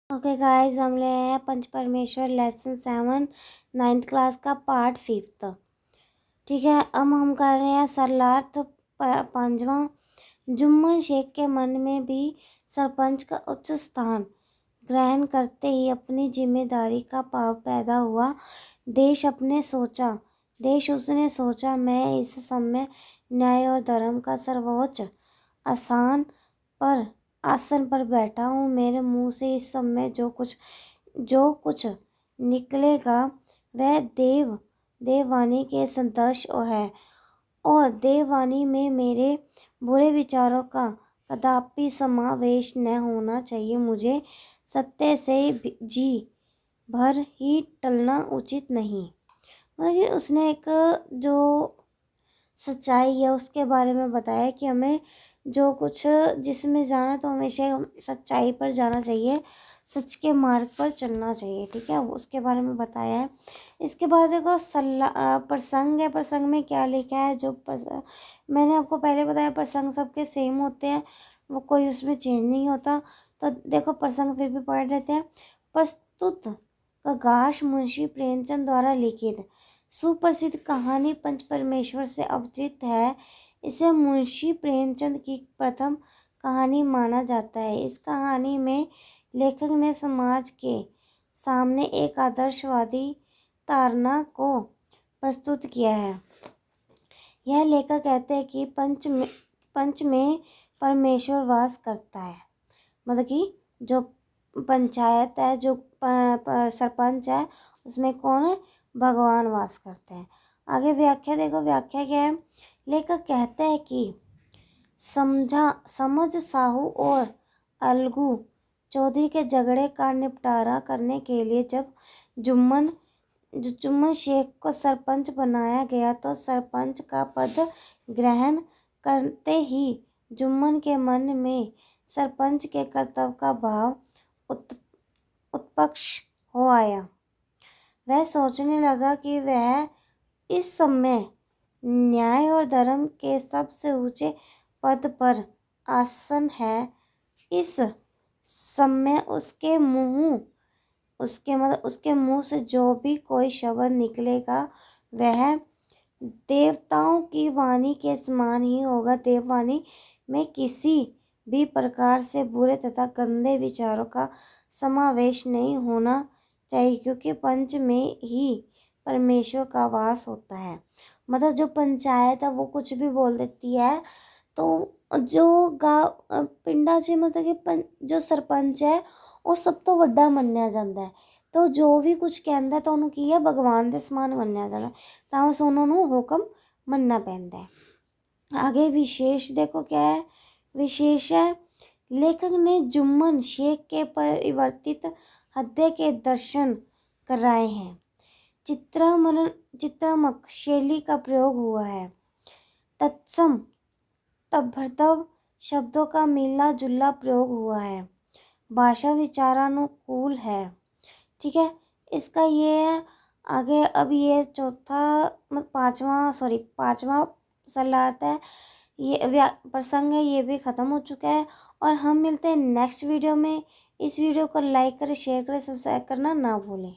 Okay guys, हम ले हैं पंच परमेश्वर लेसन 7 9th क्लास का पार्ट 5। ठीक है, अब हम कर रहे हैं सरलार्थ 5वां। जुम्मन शेख के मन में भी सरपंच का उच्च स्थान ग्रहण करते ही अपनी जिम्मेदारी का भाव पैदा हुआ। देश उसने सोचा, मैं इस समय न्याय और धर्म का सर्वोच्च आसन पर बैठा हूँ। मेरे मुंह से इस समय जो कुछ निकलेगा वह देववाणी के सदृश है, और देववाणी में मेरे बुरे विचारों का कदापि समावेश न होना चाहिए। मुझे सत्य से जी भर ही टलना उचित नहीं। मतलब कि उसने एक जो सच्चाई है उसके बारे में बताया कि हमें जो कुछ जिसमें जाना तो हमेशा सच्चाई पर जाना चाहिए, सच के मार्ग पर चलना चाहिए। ठीक है, उसके बारे में बताया है। इसके बाद देखो प्रसंग है। प्रसंग में क्या लिखा है, मैंने आपको पहले बताया प्रसंग सबके सेम होते हैं, वो कोई उसमें चेंज नहीं होता। तो देखो प्रसंग फिर भी पढ़ लेते हैं। प्रस्तुत प्रकाश मुंशी प्रेमचंद द्वारा लिखित सुप्रसिद्ध कहानी पंच परमेश्वर से अवतरित है। इसे मुंशी प्रेमचंद की प्रथम कहानी माना जाता है। इस कहानी में लेखक ने समाज के सामने एक आदर्शवादी धारणा को प्रस्तुत किया है। यह लेखक कहते हैं कि पंच में परमेश्वर वास करता है। मतलब कि जो पंचायत है, जो सरपंच है, उसमें कौन है? भगवान वास करते हैं। आगे व्याख्या देखो, व्याख्या क्या है। लेखक कहते हैं कि समझ साहू और अलगू चौधरी के झगड़े का निपटारा करने के लिए जब जुम्मन शेख को सरपंच बनाया गया तो सरपंच का पद ग्रहण करते ही जुम्मन के मन में सरपंच के कर्तव्य का भाव उत्पक्ष हो आया। वह सोचने लगा कि वह इस समय न्याय और धर्म के सबसे ऊंचे पद पर आसन है। इस समय उसके मुंह से जो भी कोई शब्द निकलेगा वह देवताओं की वाणी के समान ही होगा। देववाणी में किसी भी प्रकार से बुरे तथा गंदे विचारों का समावेश नहीं होना चाहिए, क्योंकि पंच में ही परमेश्वर का वास होता है। मतलब जो पंचायत है वो कुछ भी बोल देती है, तो जो पिंडा च मतलब कि जो सरपंच है वो सब तो वड्डा मन्निया जाता है। तो जो भी कुछ कहता तो उन्होंने की है भगवान के समान मन्निया जाता है, तो उन्होंने हुक्म मनना पैंदा है। आगे विशेष देखो क्या है। विशेष है, लेखक ने जुम्मन शेख के परिवर्तित हृदय के दर्शन कराए हैं। चित्रात्मक शैली का प्रयोग हुआ है। तत्सम तभर्तव शब्दों का मिलना जुलना प्रयोग हुआ है। भाषा विचारानुकूल है। ठीक है, इसका ये है। आगे अब ये पांचवा सरलार्थ है, ये प्रसंग है, ये भी ख़त्म हो चुका है। और हम मिलते हैं नेक्स्ट वीडियो में। इस वीडियो को लाइक करें, शेयर करें, सब्सक्राइब करना ना भूलें।